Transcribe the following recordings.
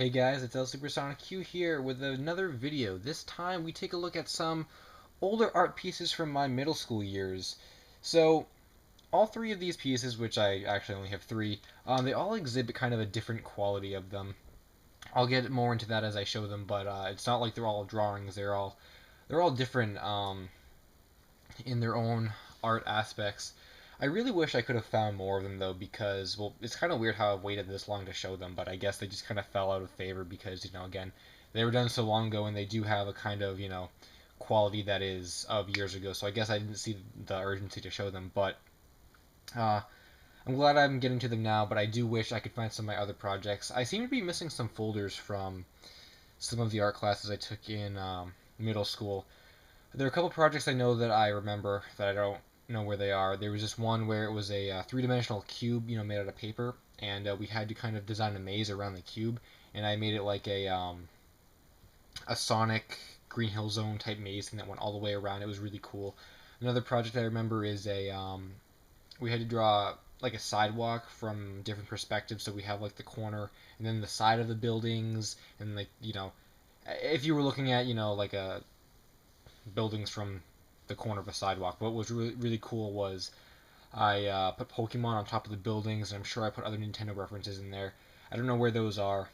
Hey guys, it's LSuperSonicQ here with another video. This time we take a look at some older art pieces from my middle school years. So, all three of these pieces, which I actually only have three, they all exhibit kind of a different quality of them. I'll get more into that as I show them, but it's not like they're all drawings. They're all different in their own art aspects. I really wish I could have found more of them though, because well, it's kind of weird how I've waited this long to show them, but I guess they just kind of fell out of favor because again, they were done so long ago, and they do have a kind of quality that is of years ago. So I guess I didn't see the urgency to show them, but uh, I'm glad I'm getting to them now. But I do wish I could find some of my other projects. I seem to be missing some folders from some of the art classes I took in middle school. There are a couple projects I know that I remember that I don't know where they are. There was just one where it was a three-dimensional cube, made out of paper, and we had to kind of design a maze around the cube, and I made it like a Sonic Green Hill Zone type maze thing that went all the way around. It was really cool. Another project I remember is we had to draw like a sidewalk from different perspectives, so we have like the corner and then the side of the buildings, and like if you were looking at like a buildings from the corner of a sidewalk. What was really cool was I put Pokemon on top of the buildings, and I'm sure I put other Nintendo references in there. I don't know where those are,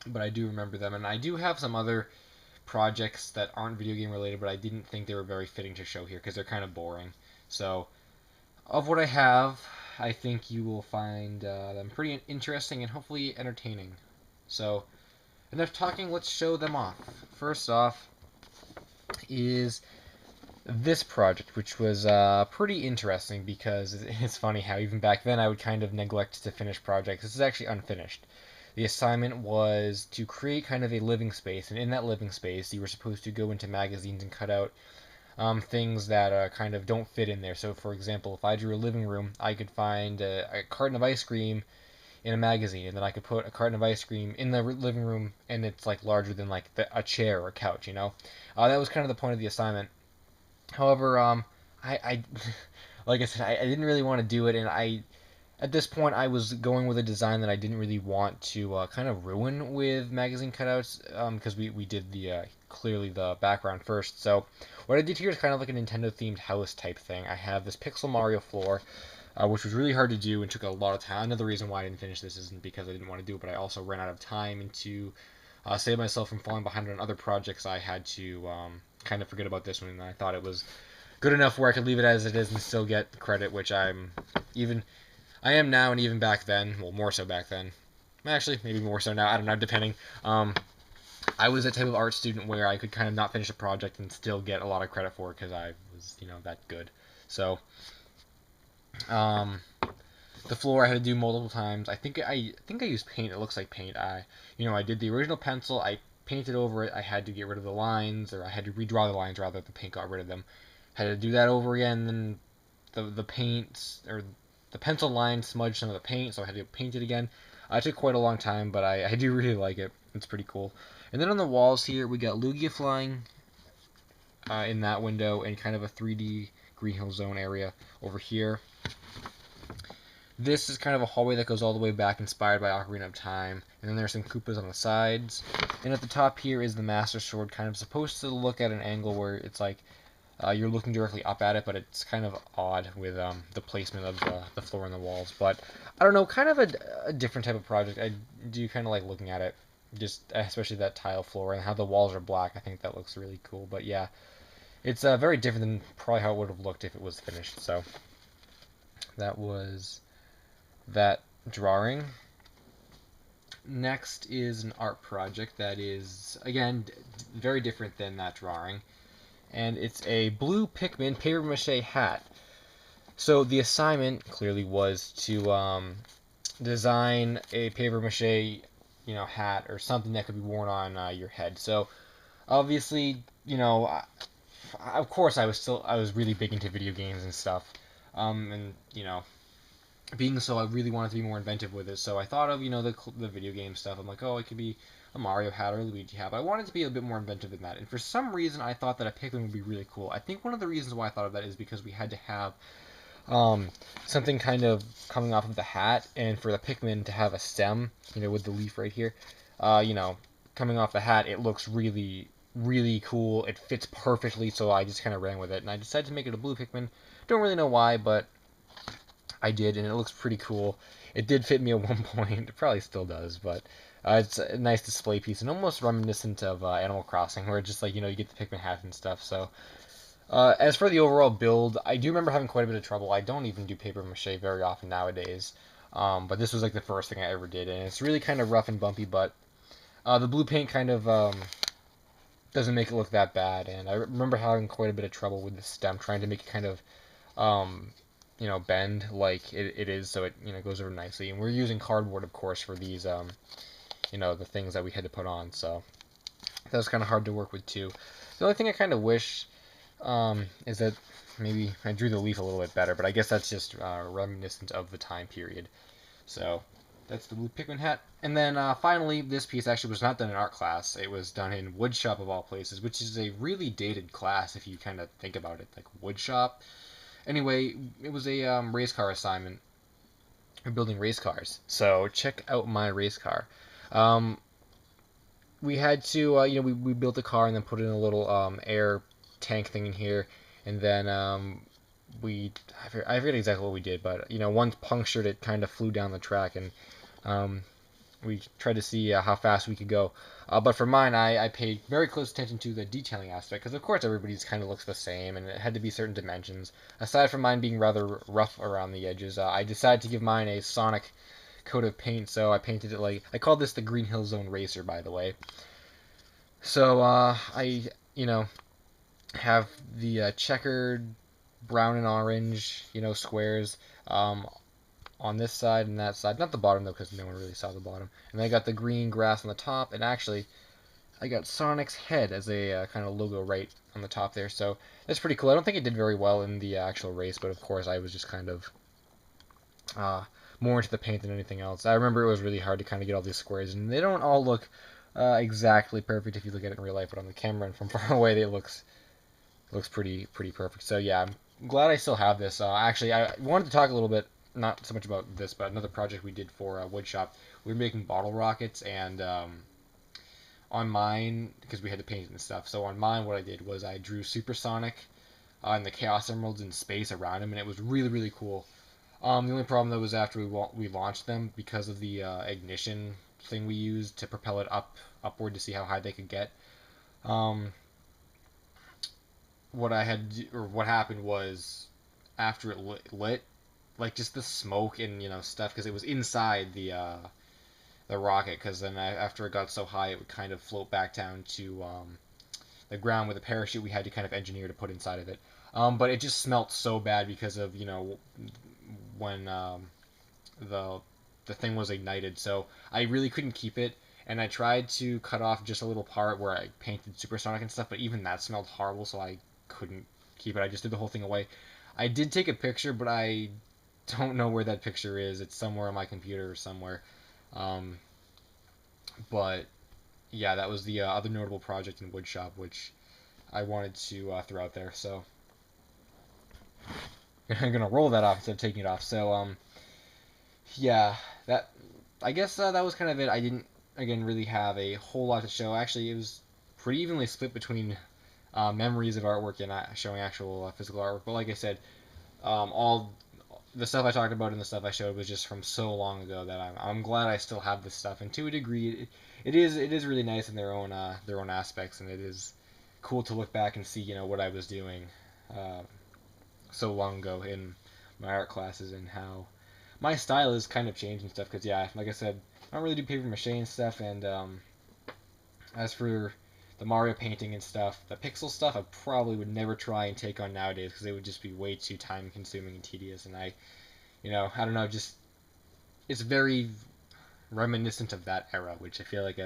but I do remember them, and I do have some other projects that aren't video game related, but I didn't think they were very fitting to show here because they're kind of boring. So, of what I have, I think you will find them pretty interesting and hopefully entertaining. So, enough talking, let's show them off. First off is this project, which was pretty interesting because it's funny how even back then I would kind of neglect to finish projects. This is actually unfinished. The assignment was to create kind of a living space, and in that living space, you were supposed to go into magazines and cut out things that kind of don't fit in there. So, for example, if I drew a living room, I could find a carton of ice cream in a magazine, and then I could put a carton of ice cream in the living room, and it's like larger than like a chair or a couch. That was kind of the point of the assignment. However, I like I said, I didn't really want to do it, and at this point I was going with a design that I didn't really want to kind of ruin with magazine cutouts, because we did the clearly the background first. So what I did here is kind of like a Nintendo themed house type thing. I have this Pixel Mario floor, which was really hard to do and took a lot of time. Another reason why I didn't finish this isn't because I didn't want to do it, but I also ran out of time, and to save myself from falling behind on other projects, I had to kind of forget about this one, and I thought it was good enough where I could leave it as it is and still get credit, which I am now, and even back then, well, more so back then. Actually, maybe more so now. I don't know, depending. I was a type of art student where I could kind of not finish a project and still get a lot of credit for it because I was, that good. So, um, the floor I had to do multiple times. I think I used paint. It looks like paint. I did the original pencil. I painted over it. I had to get rid of the lines, or I had to redraw the lines rather. The paint got rid of them. Had to do that over again. Then the paint or the pencil line smudged some of the paint, so I had to paint it again. It took quite a long time, but I do really like it. It's pretty cool. And then on the walls here, we got Lugia flying in that window, and kind of a 3D Green Hill Zone area over here. This is kind of a hallway that goes all the way back, inspired by Ocarina of Time. And then there's some Koopas on the sides. And at the top here is the Master Sword, kind of supposed to look at an angle where it's like you're looking directly up at it, but it's kind of odd with the placement of the floor and the walls. But I don't know, kind of a different type of project. I do kind of like looking at it, just especially that tile floor and how the walls are black. I think that looks really cool. But yeah, it's very different than probably how it would have looked if it was finished. So that was that drawing. Next is an art project that is, again, very different than that drawing. And it's a blue Pikmin paper mache hat. So the assignment clearly was to design a paper mache, hat or something that could be worn on your head. So obviously, of course, I was really big into video games and stuff, and being so, I really wanted to be more inventive with it. So I thought of the video game stuff. I'm like, oh, it could be a Mario hat or a Luigi hat. But I wanted to be a bit more inventive than that. And for some reason, I thought that a Pikmin would be really cool. I think one of the reasons why I thought of that is because we had to have something kind of coming off of the hat, and for the Pikmin to have a stem, with the leaf right here. you know, coming off the hat, it looks really, really cool. It fits perfectly, so I just kind of ran with it, and I decided to make it a blue Pikmin. Don't really know why, but I did, and it looks pretty cool. It did fit me at one point. It probably still does, but it's a nice display piece and almost reminiscent of Animal Crossing, where just like, you know, you get the Pikmin hat and stuff. So as for the overall build, I do remember having quite a bit of trouble. I don't even do paper mache very often nowadays, but this was like the first thing I ever did, and it's really kind of rough and bumpy. But the blue paint kind of doesn't make it look that bad, and I remember having quite a bit of trouble with the stem, trying to make it kind of um, you know, bend like it is, so it, you know, goes over nicely. And we're using cardboard, of course, for these you know, the things that we had to put on, so that was kind of hard to work with too. The only thing I kind of wish is that maybe I drew the leaf a little bit better, but I guess that's just reminiscent of the time period. So that's the blue Pikmin hat. And then finally, this piece actually was not done in art class. It was done in Woodshop of all places, which is a really dated class if you kind of think about it, like Woodshop. Anyway, it was a race car assignment. We're building race cars. So check out my race car. Um, we had to, you know, we built a car and then put in a little air tank thing in here, and then I forget exactly what we did, but you know, one punctured, it kind of flew down the track, and um, we tried to see how fast we could go. But for mine, I paid very close attention to the detailing aspect, because of course everybody's kind of looks the same, and it had to be certain dimensions. Aside from mine being rather rough around the edges, I decided to give mine a Sonic coat of paint, so I painted it like, I called this the Green Hill Zone Racer, by the way. So you know, have the checkered brown and orange, you know, squares on this side and that side. Not the bottom though, because no one really saw the bottom. And then I got the green grass on the top, and actually I got Sonic's head as a kind of logo right on the top there. So that's pretty cool. I don't think it did very well in the actual race, but of course I was just kind of uh, more into the paint than anything else. I remember it was really hard to kind of get all these squares, and they don't all look exactly perfect if you look at it in real life, but on the camera and from far away, it looks pretty perfect. So yeah, I'm glad I still have this. Actually, I wanted to talk a little bit, not so much about this, but another project we did for Woodshop. We were making bottle rockets, and on mine, because we had to paint it and stuff. So on mine, what I did was I drew Supersonic and the Chaos Emeralds in space around him, and it was really cool. The only problem though was after we launched them, because of the ignition thing we used to propel it upward to see how high they could get. Um, what I had to or what happened was after it lit, like just the smoke and, you know, stuff, because it was inside the rocket, because then after it got so high it would kind of float back down to the ground with a parachute we had to kind of engineer to put inside of it. But it just smelt so bad because of, you know, when the the thing was ignited, so I really couldn't keep it. And I tried to cut off just a little part where I painted Supersonic and stuff, but even that smelled horrible, so I couldn't keep it. I just did the whole thing away. I did take a picture, but I don't know where that picture is. It's somewhere on my computer or somewhere. Um, but yeah, that was the other notable project in Woodshop, which I wanted to throw out there. So I'm gonna roll that off instead of taking it off. So yeah, that I guess that was kind of it. I didn't again really have a whole lot to show. Actually, it was pretty evenly split between memories of artwork and showing actual physical artwork. But like I said, all the stuff I talked about and the stuff I showed was just from so long ago that I'm glad I still have this stuff. And to a degree, it is really nice in their own aspects, and it is cool to look back and see, you know, what I was doing uh, so long ago in my art classes, and how my style is kind of changed and stuff. Because yeah, like I said, I don't really do paper mache and stuff. And as for the Mario painting and stuff, the pixel stuff, I probably would never try and take on nowadays, because it would just be way too time consuming and tedious. And you know, I don't know, just it's very reminiscent of that era, which I feel like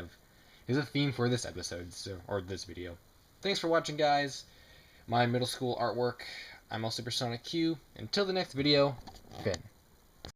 is a theme for this episode, so, or this video. Thanks for watching, guys. My middle school artwork. I'm LSuperSonicQ. Until the next video, Finn.